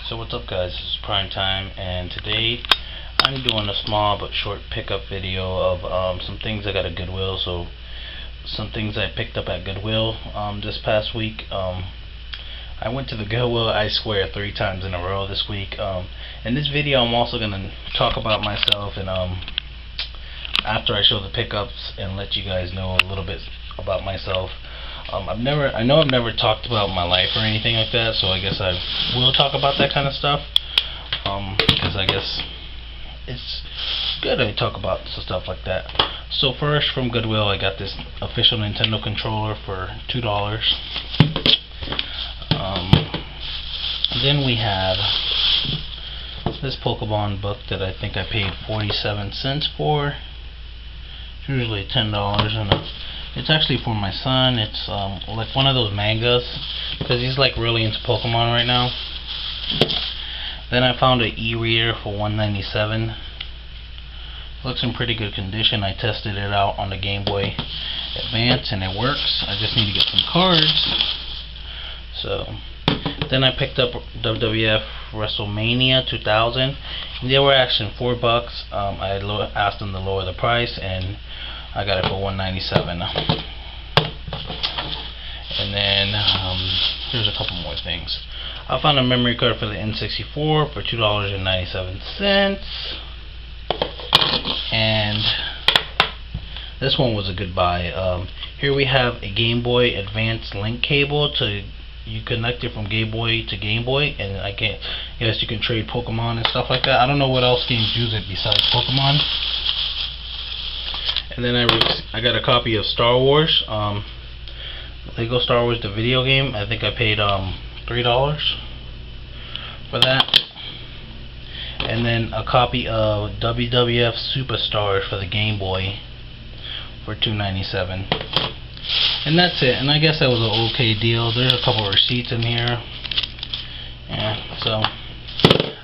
So what's up guys, this is Primetime, and today I'm doing a small but short pickup video of some things I got at Goodwill. So some things I picked up at Goodwill this past week. I went to the Goodwill, I swear, 3 times in a row this week. In this video I'm also going to talk about myself, and after I show the pickups, and let you guys know a little bit about myself. I know I've never talked about my life or anything like that, so I guess I will talk about that kind of stuff, because I guess it's good to talk about stuff like that. So first, from Goodwill, I got this official Nintendo controller for $2. Then we have this Pokemon book that I think I paid 47 cents for. It's usually $10, and it's actually for my son. It's like one of those mangas, because he's like really into Pokemon right now. Then I found an e-reader for $1.97. Looks in pretty good condition. I tested it out on the Game Boy Advance and it works. I just need to get some cards. So then I picked up WWF WrestleMania 2000. They were actually $4. I asked them to lower the price, and I got it for $1.97. And then here's a couple more things. I found a memory card for the N64 for $2.97. And this one was a good buy. Here we have a Game Boy Advance link cable you connect it from Game Boy to Game Boy, and you can trade Pokemon and stuff like that. I don't know what else games use it besides Pokemon. And then I got a copy of Star Wars, Lego Star Wars the video game. I think I paid $3 for that. And then a copy of WWF Superstars for the Game Boy for $2.97. And that's it. And I guess that was an okay deal. There's a couple of receipts in here. Yeah, so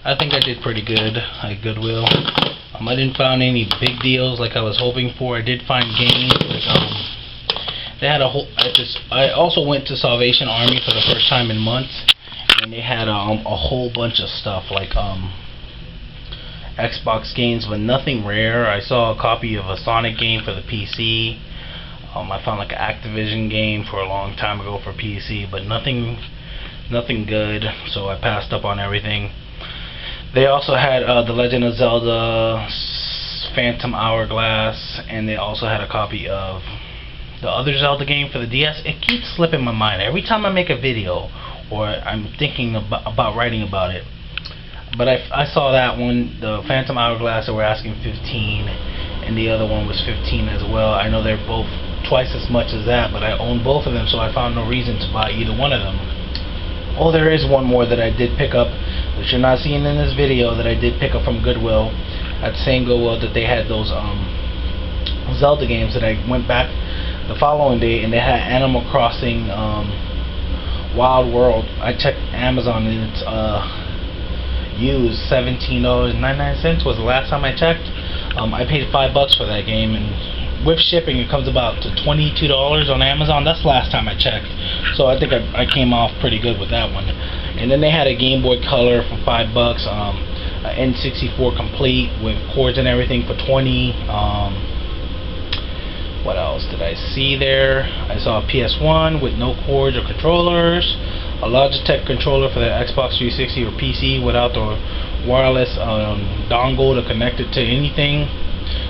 I think I did pretty good at Goodwill. I didn't find any big deals like I was hoping for. I did find games. They had a whole. I also went to Salvation Army for the first time in months, and they had a whole bunch of stuff like Xbox games, but nothing rare. I saw a copy of a Sonic game for the PC. I found like an Activision game for a long time ago for PC, but nothing good. So I passed up on everything. They also had The Legend of Zelda Phantom Hourglass, and they also had a copy of the other Zelda game for the DS. It keeps slipping my mind every time I make a video or I'm thinking about writing about it. But I saw that one, the Phantom Hourglass, they were asking $15, and the other one was $15 as well. I know they're both twice as much as that, but I own both of them, so I found no reason to buy either one of them. Oh, there is one more that I did pick up that you're not seeing in this video, that I did pick up from Goodwill. At the same Goodwill that they had those Zelda games, that I went back the following day and they had Animal Crossing Wild World. I checked Amazon and it's used $17.99 was the last time I checked. I paid $5 for that game, and with shipping it comes about to $22 on Amazon. That's the last time I checked, so I think I came off pretty good with that one. And then they had a Game Boy Color for $5, N64 complete with cords and everything for $20. What else did I see there? I saw a PS1 with no cords or controllers, a Logitech controller for the Xbox 360 or PC without the wireless dongle to connect it to anything.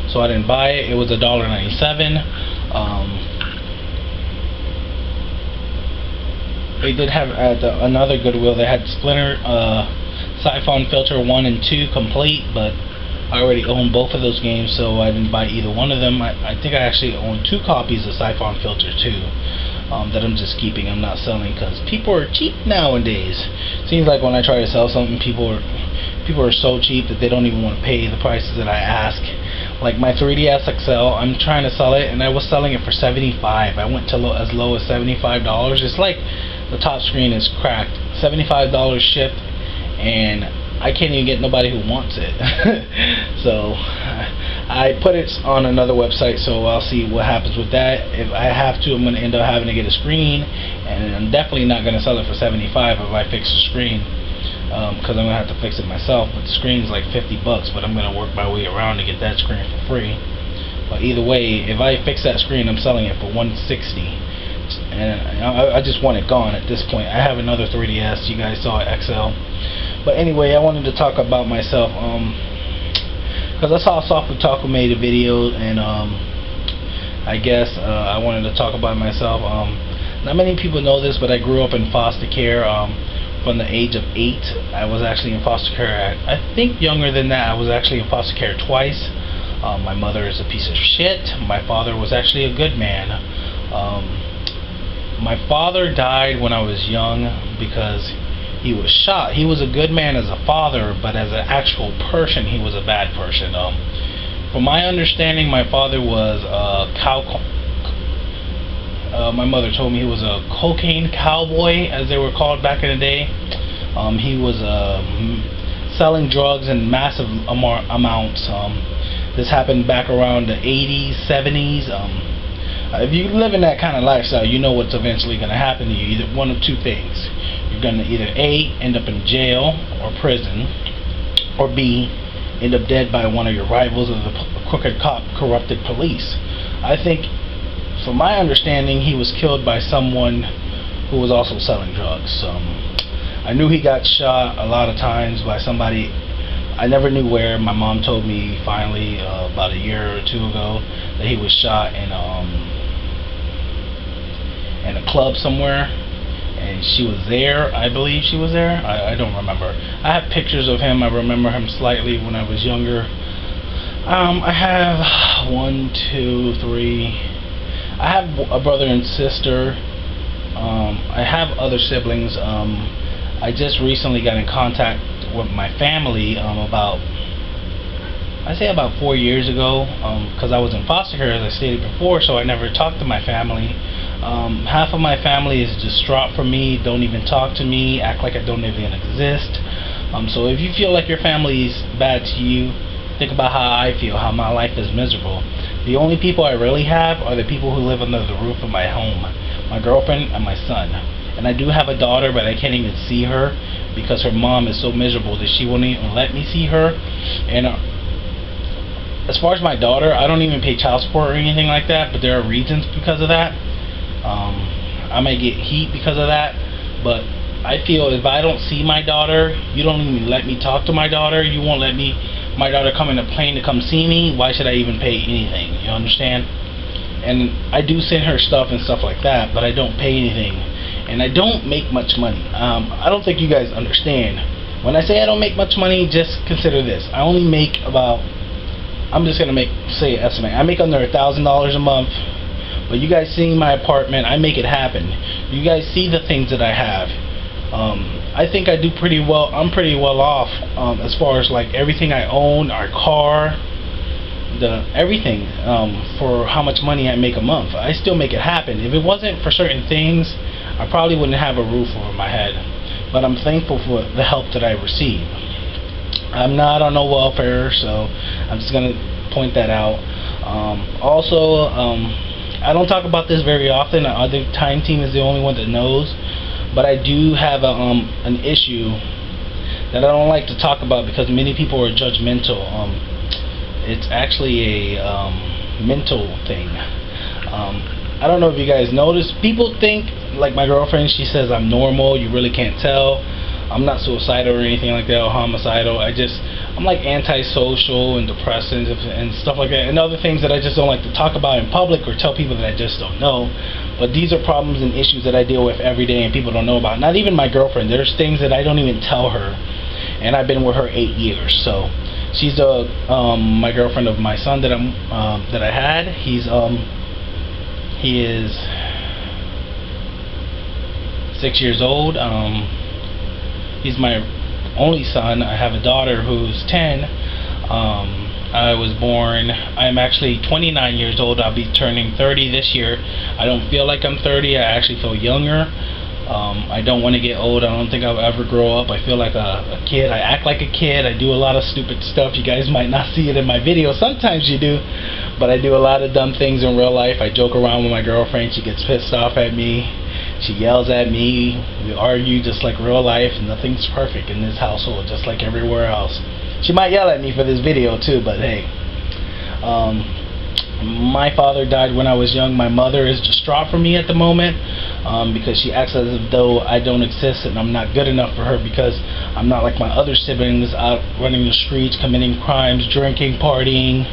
So I didn't buy it. It was $1.97. They did have at another Goodwill, they had Splinter Siphon Filter 1 and 2 complete, but I already own both of those games, so I didn't buy either one of them. I think I actually own 2 copies of Siphon Filter 2 that I'm just keeping. I'm not selling, because people are cheap nowadays. Seems like when I try to sell something, people are so cheap that they don't even want to pay the prices that I ask. Like my 3DS XL, I'm trying to sell it, and I was selling it for $75. I went to as low as $75. It's like the top screen is cracked. $75 shipped, and I can't even get nobody who wants it. So I put it on another website, so I'll see what happens with that. If I have to, I'm going to end up having to get a screen, and I'm definitely not going to sell it for $75 if I fix the screen. because I'm gonna have to fix it myself. But the screen's like $50, but I'm gonna work my way around to get that screen for free. But either way, if I fix that screen, I'm selling it for $160, and I just want it gone at this point. I have another 3DS. You guys saw it, XL. But anyway, I wanted to talk about myself, because I saw Software Taco made a video, and I guess I wanted to talk about myself. Not many people know this, but I grew up in foster care. From the age of 8, I was actually in foster care. I think younger than that. I was actually in foster care twice. My mother is a piece of shit. My father was actually a good man. My father died when I was young because he was shot. He was a good man as a father, but as an actual person, he was a bad person. From my understanding, my father was my mother told me he was a cocaine cowboy, as they were called back in the day. He was selling drugs in massive amounts. This happened back around the 80s, 70s. If you live in that kind of lifestyle, you know what's eventually going to happen to you. Either one of two things. You're going to either A, end up in jail or prison, or B, end up dead by one of your rivals or the crooked cop, corrupted police. I think, from my understanding, he was killed by someone who was also selling drugs. I knew he got shot a lot of times by somebody. I never knew where. My mom told me finally about a year or two ago that he was shot in a club somewhere, and she was there. I believe she was there. I don't remember. I have pictures of him. I remember him slightly when I was younger. I have 1, 2, 3. I have a brother and sister. I have other siblings. I just recently got in contact with my family about 4 years ago, because I was in foster care, as I stated before, so I never talked to my family. Half of my family is distraught from me, don't even talk to me, act like I don't even exist. So if you feel like your family is bad to you, think about how I feel, how my life is miserable. The only people I really have are the people who live under the roof of my home, my girlfriend and my son. And I do have a daughter, but I can't even see her because her mom is so miserable that she won't even let me see her. And as far as my daughter, I don't even pay child support or anything like that, but there are reasons because of that. I may get heat because of that, but I feel if I don't see my daughter, you don't even let me talk to my daughter, you won't let my daughter come in a plane to come see me, why should I even pay anything? You understand? And I do send her stuff and stuff like that, but I don't pay anything. And I don't make much money. I don't think you guys understand. When I say I don't make much money, just consider this. I only make about, I'm just going to say an estimate. I make under $1,000 a month. But you guys see my apartment, I make it happen. You guys see the things that I have. I think I do pretty well. I'm pretty well off as far as like everything I own, our car, everything, for how much money I make a month. I still make it happen. If it wasn't for certain things, I probably wouldn't have a roof over my head. But I'm thankful for the help that I receive. I'm not on no welfare, so I'm just gonna point that out. Also, I don't talk about this very often. I think Time Team is the only one that knows. But I do have an issue that I don't like to talk about because many people are judgmental. It's actually a mental thing. I don't know if you guys notice. People think, like my girlfriend, she says I'm normal. You really can't tell. I'm not suicidal or anything like that, or homicidal. I'm like antisocial and depressed and stuff like that, and other things that I just don't like to talk about in public or tell people that I just don't know. But these are problems and issues that I deal with every day and people don't know about. Not even my girlfriend. There's things that I don't even tell her, and I've been with her 8 years. So she's my girlfriend of my son that I had. He is 6 years old. He's my only son. I have a daughter who's 10. I'm actually 29 years old. I'll be turning 30 this year. I don't feel like I'm 30. I actually feel younger. I don't want to get old. I don't think I'll ever grow up. I feel like a kid. I act like a kid. I do a lot of stupid stuff. You guys might not see it in my videos. Sometimes you do. But I do a lot of dumb things in real life. I joke around with my girlfriend. She gets pissed off at me. She yells at me. We argue just like real life. Nothing's perfect in this household, just like everywhere else. She might yell at me for this video too, but hey. My father died when I was young. My mother is distraught for me at the moment because she acts as though I don't exist and I'm not good enough for her, because I'm not like my other siblings out running the streets, committing crimes, drinking, partying,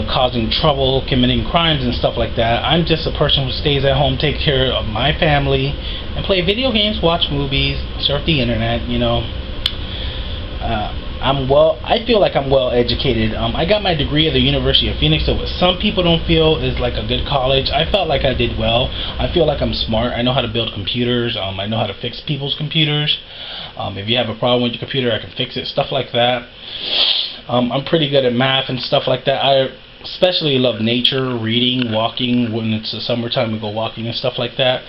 causing trouble, committing crimes and stuff like that. I'm just a person who stays at home, take care of my family, and play video games, watch movies, surf the internet, you know. I feel like I'm well educated. I got my degree at the University of Phoenix, so what some people don't feel is like a good college. I felt like I did well. I feel like I'm smart. I know how to build computers. I know how to fix people's computers. If you have a problem with your computer, I can fix it, stuff like that. I'm pretty good at math and stuff like that. I especially love nature, reading, walking. When it's the summertime, we go walking and stuff like that.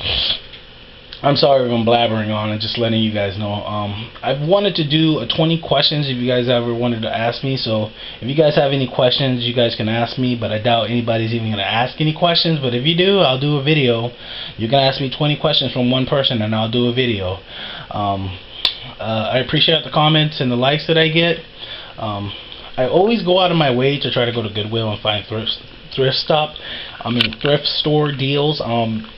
I'm sorry if I'm blabbering on and just letting you guys know. I've wanted to do a 20 questions if you guys ever wanted to ask me. So if you guys have any questions, you guys can ask me, but I doubt anybody's even going to ask any questions. But if you do, I'll do a video. You can ask me 20 questions from one person and I'll do a video. I appreciate the comments and the likes that I get. I always go out of my way to try to go to Goodwill and find thrift store deals,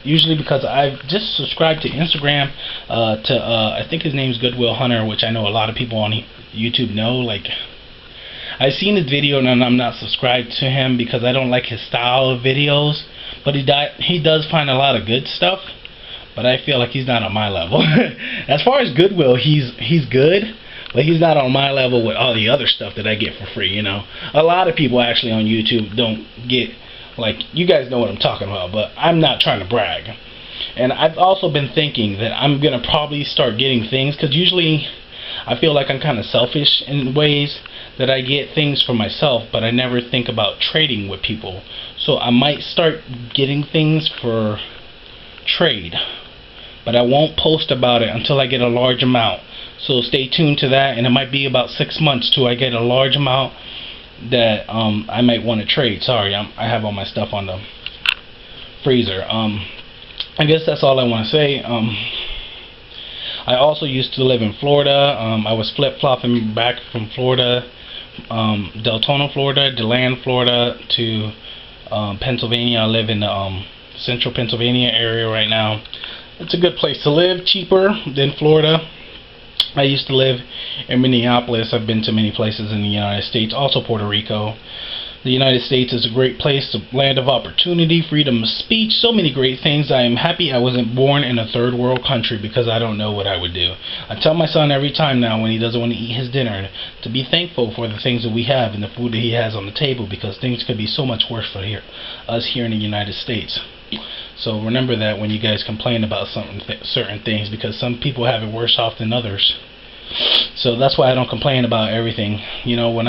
usually because I've just subscribed to Instagram to I think his name's Goodwill Hunter, which I know a lot of people on YouTube know. Like, I've seen his video and I'm not subscribed to him because I don't like his style of videos, but he does find a lot of good stuff, but I feel like he's not on my level. As far as Goodwill, he's good, but he's not on my level with all the other stuff that I get for free, you know. A lot of people actually on YouTube don't get, like, you guys know what I'm talking about, but I'm not trying to brag. And I've also been thinking that I'm going to probably start getting things, because usually I feel like I'm kind of selfish in ways that I get things for myself, but I never think about trading with people. So I might start getting things for trade, but I won't post about it until I get a large amount. So stay tuned to that, and it might be about 6 months till I get a large amount that I might want to trade. Sorry, I have all my stuff on the freezer. I guess that's all I want to say. I also used to live in Florida. I was flip-flopping back from Florida, Deltona, Florida, DeLand, Florida, to Pennsylvania. I live in the central Pennsylvania area right now. It's a good place to live, cheaper than Florida. I used to live in Minneapolis. I've been to many places in the United States, also Puerto Rico. The United States is a great place, a land of opportunity, freedom of speech, so many great things. I am happy I wasn't born in a third world country, because I don't know what I would do. I tell my son every time now when he doesn't want to eat his dinner to be thankful for the things that we have and the food that he has on the table, because things could be so much worse for us here in the United States. So remember that when you guys complain about certain things, because some people have it worse off than others. So that's why I don't complain about everything. You know, when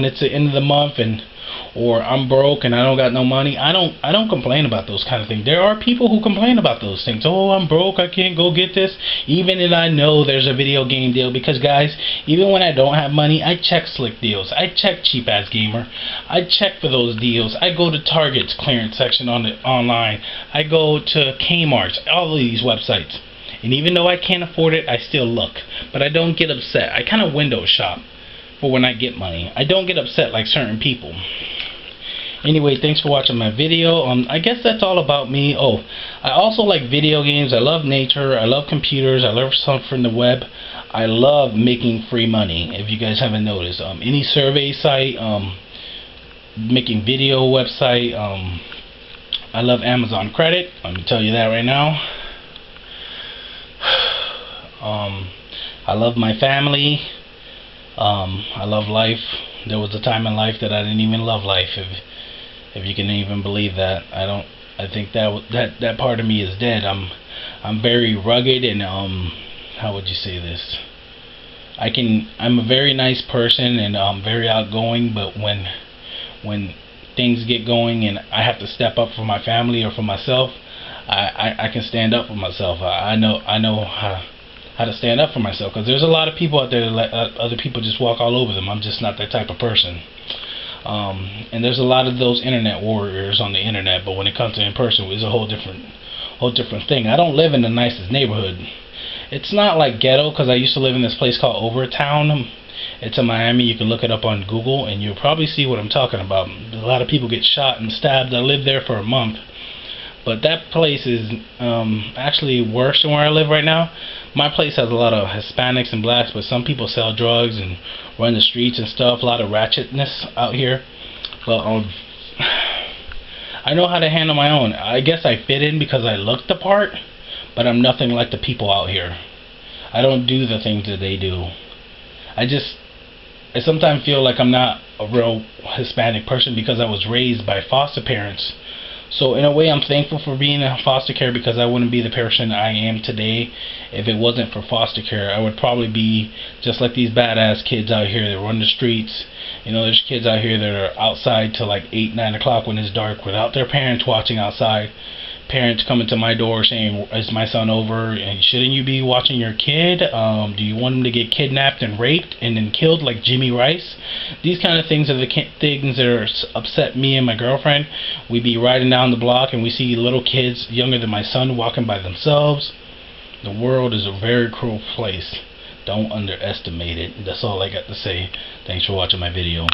it's the end of the month or I'm broke and I don't got no money, I don't complain about those kind of things. There are people who complain about those things. Oh, I'm broke, I can't go get this, even if I know there's a video game deal. Because guys, even when I don't have money, I check slick deals. I check Cheap Ass Gamer. I check for those deals. I go to Target's clearance section online. I go to Kmart's, all of these websites. And even though I can't afford it, I still look. But I don't get upset. I kind of window shop for when I get money. I don't get upset like certain people. Anyway, thanks for watching my video. I guess that's all about me. Oh, I also like video games. I love nature. I love computers. I love stuff from the web. I love making free money, if you guys haven't noticed. Any survey site, making video website. I love Amazon credit. Let me tell you that right now. I love my family. I love life. There was a time in life that I didn't even love life, if you can even believe that. I think that part of me is dead. I'm very rugged and how would you say this? I'm a very nice person and I'm very outgoing, but when things get going and I have to step up for my family or for myself, I can stand up for myself. I know how to stand up for myself, because there's a lot of people out there that let other people just walk all over them. I'm just not that type of person. And there's a lot of those internet warriors on the internet, but when it comes to in person, it's a whole whole different thing. I don't live in the nicest neighborhood. It's not like ghetto, because I used to live in this place called Overtown. It's in Miami. You can look it up on Google and you'll probably see what I'm talking about. A lot of people get shot and stabbed. I lived there for a month. But that place is actually worse than where I live right now. My place has a lot of Hispanics and blacks, but some people sell drugs and run the streets and stuff. A lot of ratchetness out here. But I know how to handle my own. I guess I fit in because I look the part, but I'm nothing like the people out here. I don't do the things that they do. I sometimes feel like I'm not a real Hispanic person because I was raised by foster parents. So in a way, I'm thankful for being in foster care, because I wouldn't be the person I am today if it wasn't for foster care. I would probably be just like these badass kids out here that run the streets. You know, there's kids out here that are outside till like 8, 9 o'clock when it's dark without their parents watching outside. Parents coming to my door saying, "Is my son over? And shouldn't you be watching your kid? Do you want him to get kidnapped and raped and then killed like Jimmy Rice?" These kind of things are the things that are upset me and my girlfriend. We be riding down the block and we see little kids younger than my son walking by themselves. The world is a very cruel place. Don't underestimate it. That's all I got to say. Thanks for watching my video.